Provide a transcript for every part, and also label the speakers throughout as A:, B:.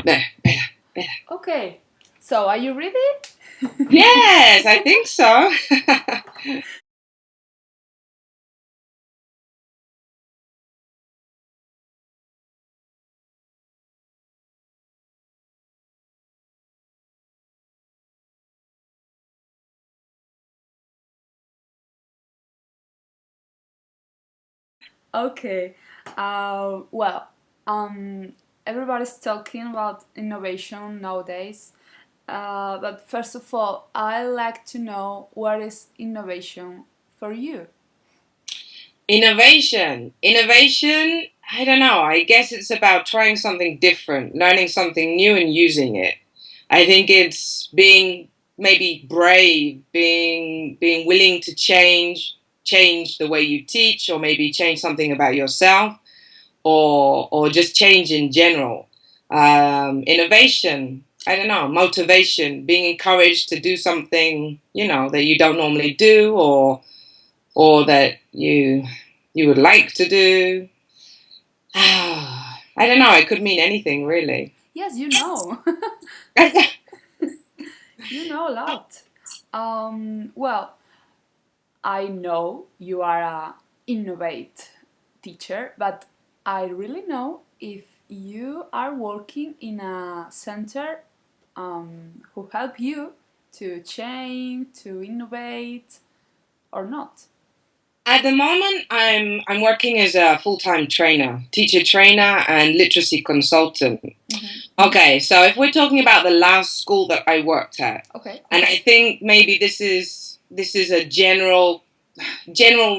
A: Better, better.
B: Okay, so are you ready?
A: Yes, I think so.
B: Okay. Well, everybody's talking about innovation nowadays. But first of all, I like to know what is innovation for you.
A: Innovation. Innovation, I don't know. I guess it's about trying something different, learning something new and using it. I think it's being maybe brave, being willing to change the way you teach, or maybe change something about yourself, or just change in general. Innovation, I don't know, motivation, being encouraged to do something, that you don't normally do, or that you would like to do. I don't know. It could mean anything, really.
B: Yes, you know. You know a lot. Well, I know you are a innovate teacher, but I really know if you are working in a center who help you to change, to innovate, or not.
A: At the moment, I'm working as a full-time trainer, teacher trainer, and literacy consultant. Okay, so if we're talking about the last school that I worked at,
B: Okay.
A: and I think maybe this is a general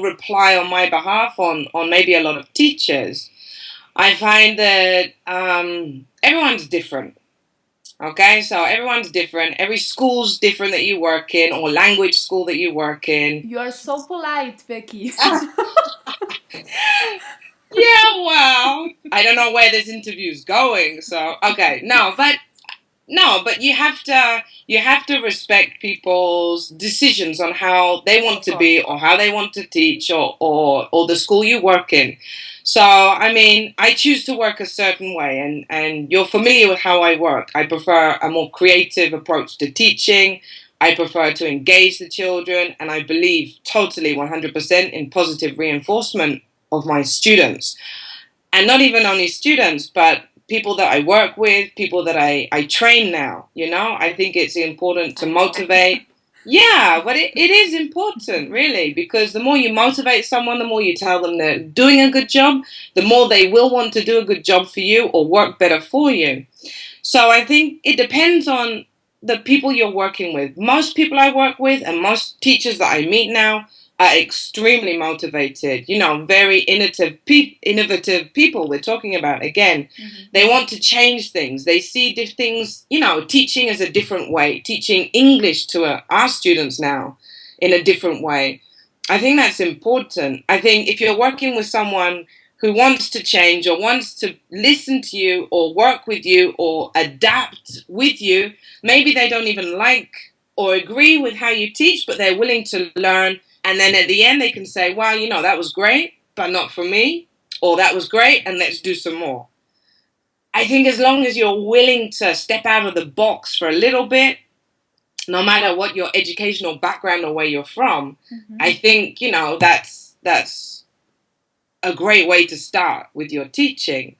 A: reply on my behalf on maybe a lot of teachers. I find that everyone's different. Okay, so everyone's different. Every school's different that you work in, or language school that you work in.
B: You are so polite, Beki.
A: Yeah, well, I don't know where this interview's going. So okay, but you have to respect people's decisions on how they want to be, or how they want to teach, or the school you work in. So I mean, I choose to work a certain way, and you're familiar with how I work. I prefer a more creative approach to teaching. I prefer to engage the children, and I believe totally 100% in positive reinforcement of my students. And not even only students, but people that I work with, people that I train now. I think it's important to motivate. Yeah, but it is important, really, because the more you motivate someone, the more you tell them they're doing a good job, the more they will want to do a good job for you or work better for you. So I think it depends on the people you're working with. Most people I work with and most teachers that I meet now are extremely motivated, very innovative people we're talking about again. They want to change things. They see things, teaching as a different way, teaching English to our students now in a different way. I think that's important. I think if you're working with someone who wants to change, or wants to listen to you or work with you or adapt with you, maybe they don't even like or agree with how you teach, but they're willing to learn. And then at the end, they can say, well, that was great, but not for me. Or that was great, and let's do some more. I think as long as you're willing to step out of the box for a little bit, no matter what your educational background or where you're from, I think, that's a great way to start with your teaching.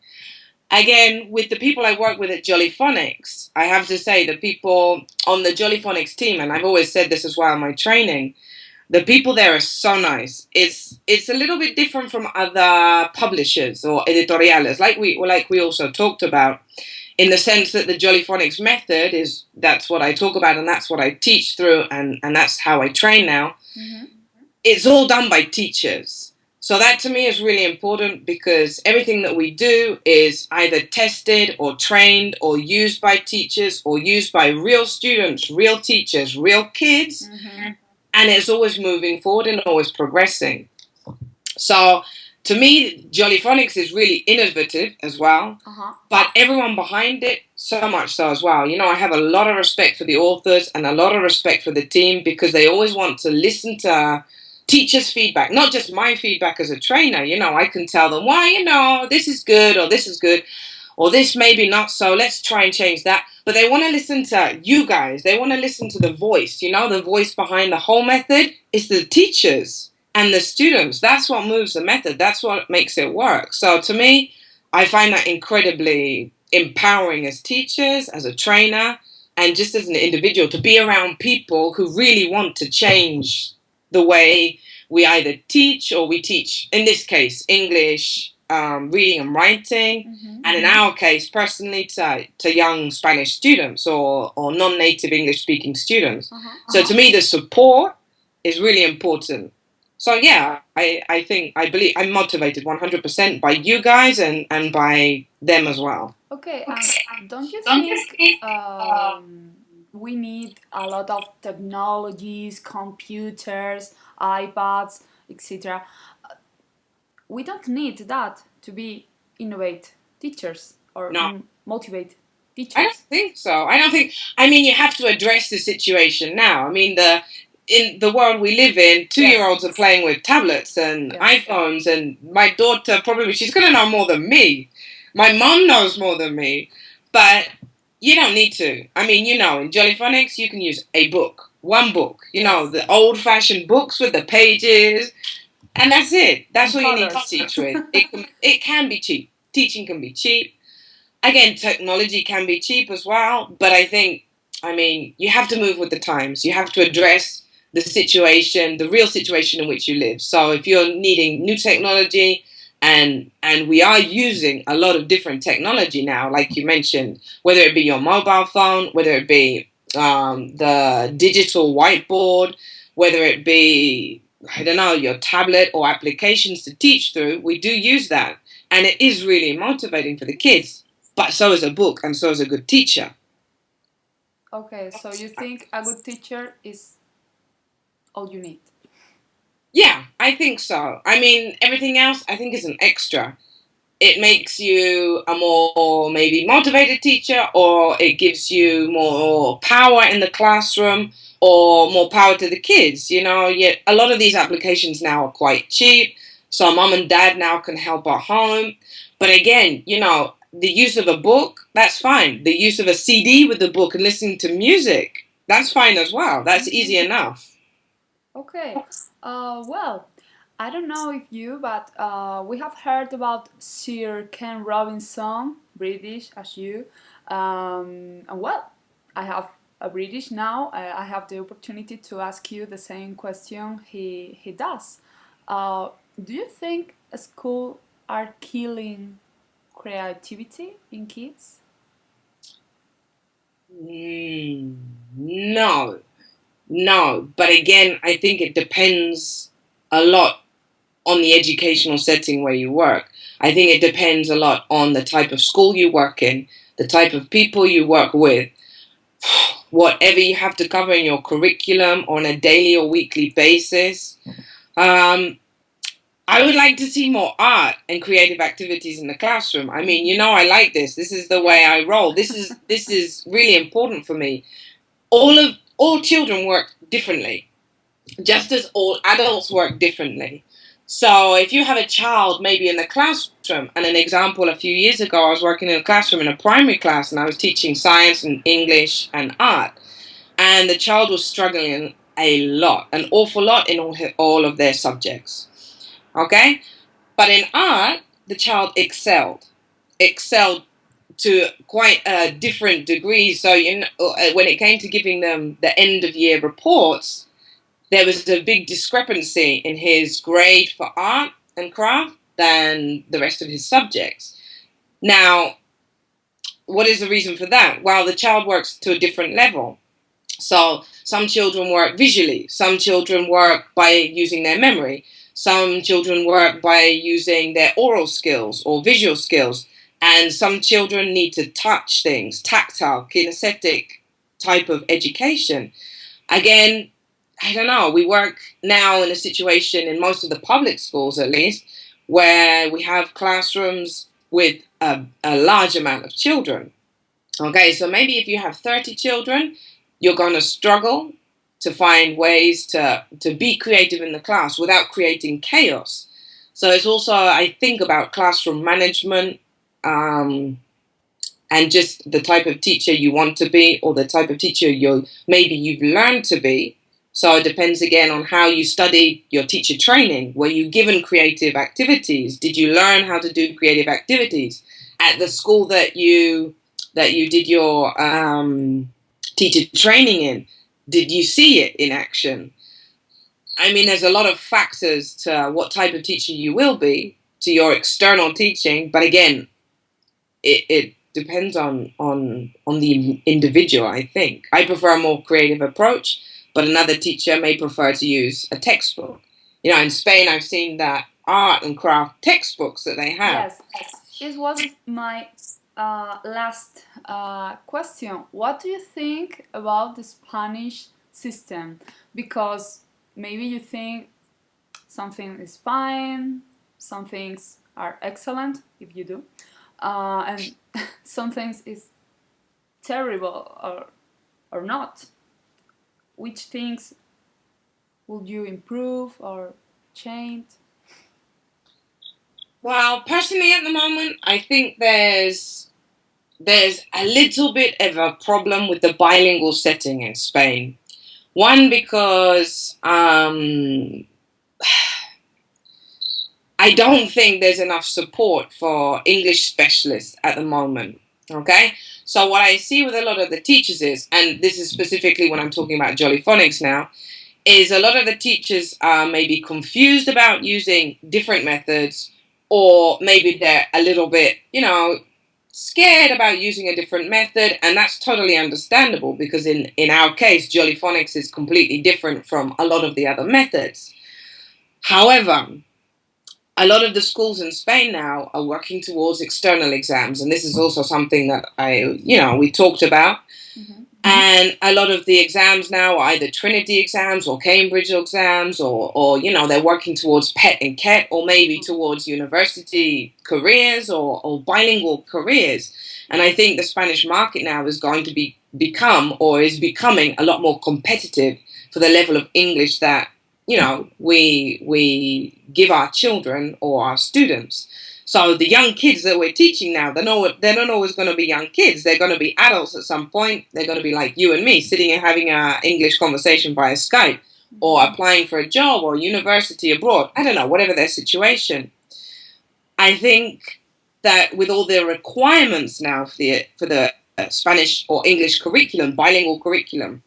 A: Again, with the people I work with at Jollyphonics, I have to say the people on the Jollyphonics team, and I've always said this as well in my training, the people there are so nice. It's a little bit different from other publishers or editoriales, like we also talked about, in the sense that the Jollyphonics method that's what I talk about, and that's what I teach through, and that's how I train now. It's all done by teachers. So that to me is really important, because everything that we do is either tested or trained or used by teachers or used by real students, real teachers, real kids. And it's always moving forward and always progressing. So to me, Jollyphonics is really innovative as well, but everyone behind it, so much so as well. I have a lot of respect for the authors and a lot of respect for the team, because they always want to listen to teachers' feedback, not just my feedback as a trainer. I can tell them, why, this is good or this is good. or this maybe not so, let's try and change that. But they want to listen to you guys. They want to listen to the voice, the voice behind the whole method is the teachers and the students. That's what moves the method. That's what makes it work. So to me, I find that incredibly empowering as teachers, as a trainer, and just as an individual, to be around people who really want to change the way we either teach or we teach, in this case, English, reading and writing, and in our case, personally, to young Spanish students or non-native English-speaking students. So to me, the support is really important. So yeah, I believe I'm motivated 100% by you guys and by them as well.
B: Okay, don't you think we need a lot of technologies, computers, iPads, etc.? We don't need that to be innovate teachers or motivate teachers.
A: I don't think so. You have to address the situation now. In the world we live in, 2-year-olds are playing with tablets and iPhones, and my daughter she's going to know more than me. My mom knows more than me, but you don't need to. In Jollyphonics, you can use a book, one book, the old-fashioned books with the pages, and that's it. That's what you need to teach with. It can be cheap. Teaching can be cheap. Again, technology can be cheap as well, but I think, you have to move with the times. You have to address the situation, the real situation in which you live. So if you're needing new technology, and we are using a lot of different technology now, like you mentioned, whether it be your mobile phone, whether it be the digital whiteboard, whether it be, your tablet or applications to teach through, we do use that. And it is really motivating for the kids, but so is a book and so is a good teacher.
B: Okay, so you think a good teacher is all you need?
A: Yeah, I think so. Everything else I think is an extra. It makes you a more maybe motivated teacher, or it gives you more power in the classroom, or more power to the kids. Yet a lot of these applications now are quite cheap, so mom and dad now can help at home. But again, the use of a book, that's fine. The use of a CD with the book and listening to music, that's fine as well. That's easy enough.
B: Okay. Well, I don't know if you, but we have heard about Sir Ken Robinson, British as you. And well, I have a British now. I have the opportunity to ask you the same question he does. Do you think schools are killing creativity in kids?
A: No, but again, I think it depends a lot on the educational setting where you work. I think it depends a lot on the type of school you work in, the type of people you work with, whatever you have to cover in your curriculum on a daily or weekly basis. I would like to see more art and creative activities in the classroom. I like this. This is the way I roll. This is really important for me. All children work differently, just as all adults work differently. So if you have a child maybe in the classroom, and an example, a few years ago, I was working in a classroom in a primary class, and I was teaching science and English and art, and the child was struggling a lot, an awful lot in all of their subjects. Okay? But in art, the child excelled to quite a different degree. So when it came to giving them the end of year reports, there was a big discrepancy in his grade for art and craft than the rest of his subjects. Now, what is the reason for that? Well, the child works to a different level. So some children work visually, some children work by using their memory, some children work by using their oral skills or visual skills, and some children need to touch things, tactile, kinesthetic type of education. Again, I don't know, we work now in a situation in most of the public schools at least, where we have classrooms with a large amount of children. Okay, so maybe if you have 30 children, you're going to struggle to find ways to be creative in the class without creating chaos. So it's also, I think, about classroom management, and just the type of teacher you want to be, or the type of teacher you've learned to be. So it depends again on how you studied your teacher training. Were you given creative activities? Did you learn how to do creative activities at the school that you did your teacher training in? Did you see it in action? I mean, there's a lot of factors to what type of teacher you will be, to your external teaching, but again, it depends on the individual, I think. I prefer a more creative approach, but another teacher may prefer to use a textbook. You know, in Spain, I've seen that art and craft textbooks that they have.
B: Yes, this was my last question. What do you think about the Spanish system? Because maybe you think something is fine, some things are excellent, if you do, and some things is terrible or not. Which things would you improve or change?
A: Well, personally, at the moment, I think there's a little bit of a problem with the bilingual setting in Spain. One, because I don't think there's enough support for English specialists at the moment. Okay, so what I see with a lot of the teachers is, and this is specifically when I'm talking about Jollyphonics now, is a lot of the teachers are maybe confused about using different methods, or maybe they're a little bit, scared about using a different method, and that's totally understandable because in our case, Jollyphonics is completely different from a lot of the other methods. However, a lot of the schools in Spain now are working towards external exams, and this is also something that we talked about. Mm-hmm. And a lot of the exams now are either Trinity exams or Cambridge exams, or they're working towards PET and CET, or maybe towards university careers or bilingual careers. And I think the Spanish market now is going to become becoming a lot more competitive for the level of English that we give our children or our students. So the young kids that we're teaching now, they're not always going to be young kids. They're going to be adults at some point. They're going to be like you and me, sitting and having an English conversation via Skype, or applying for a job or university abroad. I don't know, whatever their situation. I think that with all the requirements now for the Spanish or English curriculum, bilingual curriculum,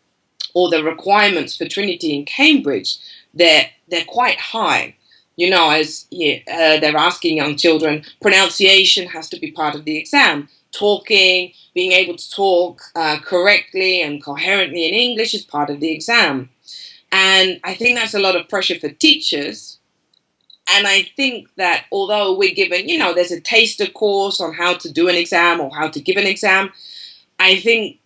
A: or the requirements for Trinity and Cambridge, they're quite high. As they're asking young children, pronunciation has to be part of the exam. Talking, being able to talk correctly and coherently in English is part of the exam. And I think that's a lot of pressure for teachers. And I think that although we're given, there's a taster course on how to do an exam or how to give an exam, I think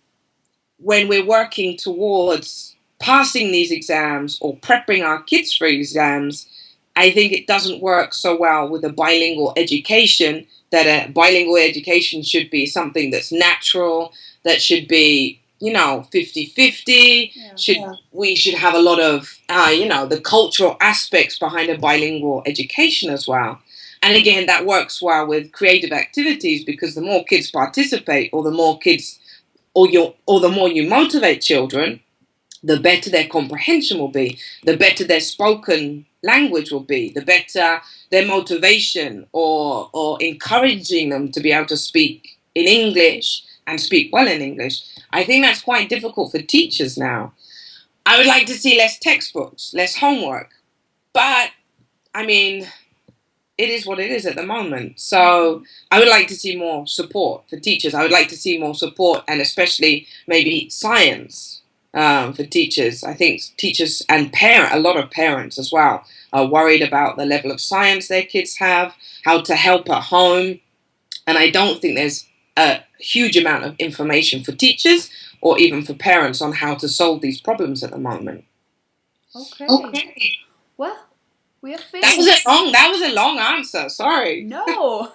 A: when we're working towards passing these exams or prepping our kids for exams, I think it doesn't work so well with a bilingual education, that a bilingual education should be something that's natural, that should be, 50-50. We should have a lot of, the cultural aspects behind a bilingual education as well. And again, that works well with creative activities, because the more kids participate, or the more kids, or the more you motivate children, the better their comprehension will be, the better their spoken language will be, the better their motivation or encouraging them to be able to speak in English and speak well in English. I think that's quite difficult for teachers now. I would like to see less textbooks, less homework, but I mean, it is what it is at the moment. So I would like to see more support for teachers. I would like to see more support, and especially maybe science. For teachers. I think teachers and a lot of parents as well are worried about the level of science their kids have, how to help at home. And I don't think there's a huge amount of information for teachers or even for parents on how to solve these problems at the moment.
B: Okay. Well, we have finished.
A: That was a long answer. Sorry.
B: No,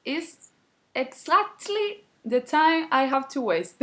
B: it's exactly the time I have to waste.